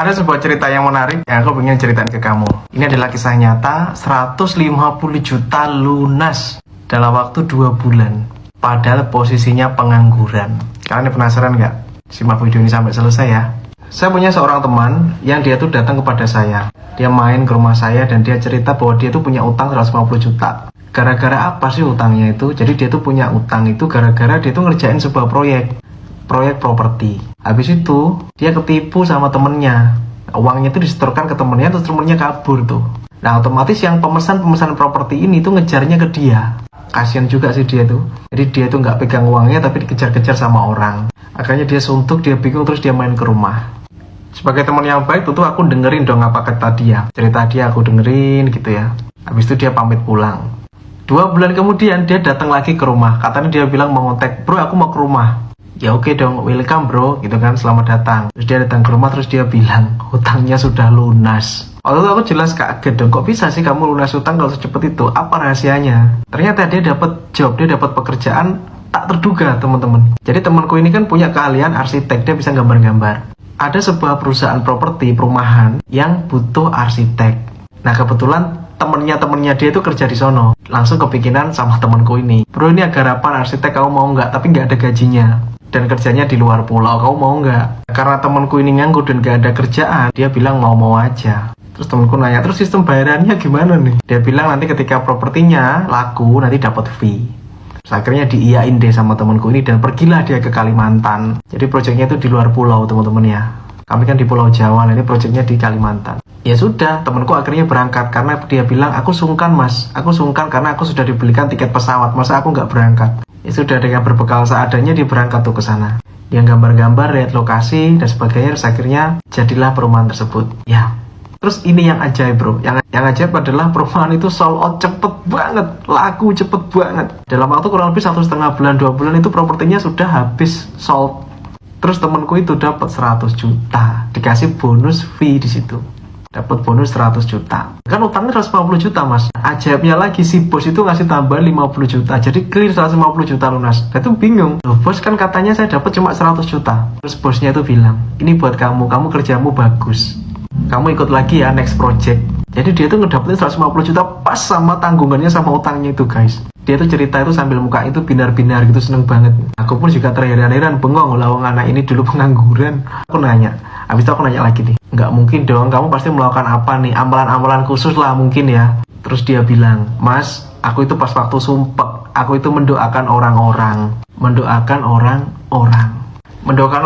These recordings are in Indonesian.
Ada sebuah cerita yang menarik yang aku ingin ceritain ke kamu. Ini adalah kisah nyata, 150 juta lunas dalam waktu 2 bulan. Padahal posisinya pengangguran. Kalian penasaran nggak? Simak video ini sampai selesai ya. Saya punya seorang teman yang dia tuh datang kepada saya. Dia main ke rumah saya dan dia cerita bahwa dia tuh punya utang 150 juta. Gara-gara apa sih utangnya itu? Jadi dia tuh punya utang itu gara-gara dia tuh ngerjain sebuah proyek properti. Habis itu dia ketipu sama temennya. Uangnya itu disetorkan ke temennya, terus temennya kabur tuh. Nah otomatis yang pemesan properti ini tuh ngejarnya ke dia. Kasian juga sih dia tuh. Jadi dia tuh nggak pegang uangnya tapi dikejar-kejar sama orang. Akhirnya dia suntuk, dia bingung, terus dia main ke rumah. Sebagai teman yang baik tentu aku dengerin dong apa kata dia. Cerita dia aku dengerin gitu ya. Habis itu dia pamit pulang. 2 bulan kemudian dia datang lagi ke rumah. Katanya dia bilang mau ngontek, bro aku mau ke rumah. Ya oke dong, welcome bro, gitu kan, selamat datang. Terus dia datang ke rumah, terus dia bilang, hutangnya sudah lunas. Waktu itu aku jelas kaget dong, kok bisa sih kamu lunas hutang kalau secepat itu? Apa rahasianya? Ternyata dia dapat job, dia dapat pekerjaan tak terduga teman-teman. Jadi temanku ini kan punya keahlian arsitek, dia bisa gambar-gambar. Ada sebuah perusahaan properti, perumahan, yang butuh arsitek. Nah kebetulan temennya dia itu kerja di sono. Langsung kepikiran sama temanku ini, bro ini agak harapan arsitek, kamu mau nggak? Tapi nggak ada gajinya. Dan kerjanya di luar pulau, kamu mau nggak? Karena temanku ini nganggur dan gak ada kerjaan, dia bilang mau aja. Terus temanku nanya, terus sistem bayarannya gimana nih? Dia bilang nanti ketika propertinya laku, nanti dapat fee. Terus akhirnya diiyain deh sama temanku ini dan pergilah dia ke Kalimantan. Jadi proyeknya itu di luar pulau teman-teman ya. Kami kan di Pulau Jawa, ini proyeknya di Kalimantan. Ya sudah, temanku akhirnya berangkat karena dia bilang, aku sungkan mas, aku sungkan karena aku sudah dibelikan tiket pesawat, masa aku nggak berangkat? Ya sudah, dengan berbekal seadanya dia berangkat tuh ke sana. Dia gambar-gambar, lihat lokasi dan sebagainya, terus akhirnya jadilah perumahan tersebut. Ya. Terus ini yang ajaib bro, yang ajaib adalah perumahan itu sold out cepet banget, laku cepet banget. Dalam waktu kurang lebih 1,5 bulan, 2 bulan itu propertinya sudah habis sold. Terus temanku itu dapat 100 juta, dikasih bonus fee di situ. Dapat bonus 100 juta. Kan utangnya 150 juta mas. Ajaibnya lagi si bos itu ngasih tambahan 50 juta. Jadi clear 150 juta lunas. Saya tuh bingung. Loh bos kan katanya saya dapat cuma 100 juta. Terus bosnya itu bilang, ini buat kamu kerjamu bagus. Kamu ikut lagi ya next project. Jadi dia tuh ngedapetin 150 juta pas sama tanggungannya sama utangnya itu guys. Dia tuh cerita itu sambil muka itu binar-binar gitu, seneng banget. Aku pun juga terheran-heran, bengong lawang anak ini dulu pengangguran. Aku nanya, habis itu aku nanya lagi nih, nggak mungkin dong, kamu pasti melakukan apa nih, amalan-amalan khusus lah mungkin ya. Terus dia bilang, mas, aku itu pas waktu sumpek, aku itu mendoakan orang-orang. Mendoakan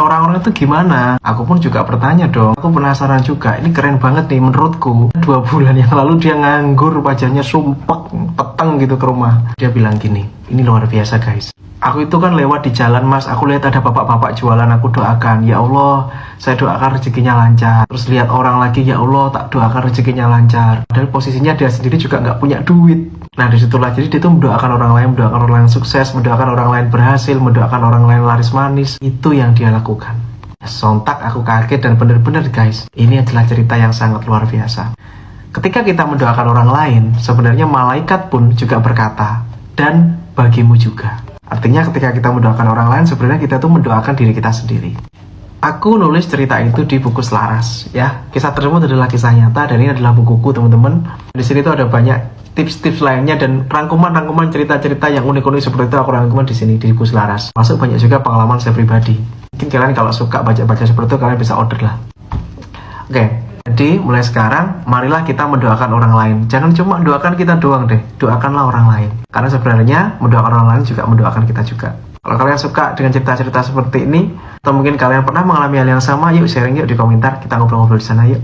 orang-orang itu gimana? Aku pun juga bertanya dong. Aku penasaran juga. Ini keren banget nih menurutku. 2 bulan yang lalu dia nganggur, wajahnya sumpek, peteng gitu ke rumah. Dia bilang gini, ini luar biasa guys. Aku itu kan lewat di jalan mas, aku lihat ada bapak-bapak jualan, aku doakan, ya Allah, saya doakan rezekinya lancar. Terus lihat orang lagi, ya Allah, tak doakan rezekinya lancar. Padahal posisinya dia sendiri juga nggak punya duit. Nah disitulah, jadi dia tuh mendoakan orang lain, mendoakan orang lain sukses, mendoakan orang lain berhasil, mendoakan orang lain laris manis. Itu yang dia lakukan. Sontak aku kaget dan bener-bener guys, ini adalah cerita yang sangat luar biasa. Ketika kita mendoakan orang lain, sebenarnya malaikat pun juga berkata, dan bagimu juga. Artinya ketika kita mendoakan orang lain, sebenarnya kita tuh mendoakan diri kita sendiri. Aku nulis cerita itu di buku Selaras ya. Kisah tersebut adalah kisah nyata dan ini adalah bukuku teman-teman. Di sini tuh ada banyak tips-tips lainnya dan rangkuman-rangkuman cerita-cerita yang unik-unik seperti itu aku rangkuman di sini di buku Selaras. Masuk banyak juga pengalaman saya pribadi. Mungkin kalian kalau suka baca-baca seperti itu kalian bisa order lah. Oke. Jadi mulai sekarang marilah kita mendoakan orang lain. Jangan cuma doakan kita doang deh, doakanlah orang lain. Karena sebenarnya mendoakan orang lain juga mendoakan kita juga. Kalau kalian suka dengan cerita-cerita seperti ini, atau mungkin kalian pernah mengalami hal yang sama, yuk sharing yuk di komentar, kita ngobrol-ngobrol di sana yuk.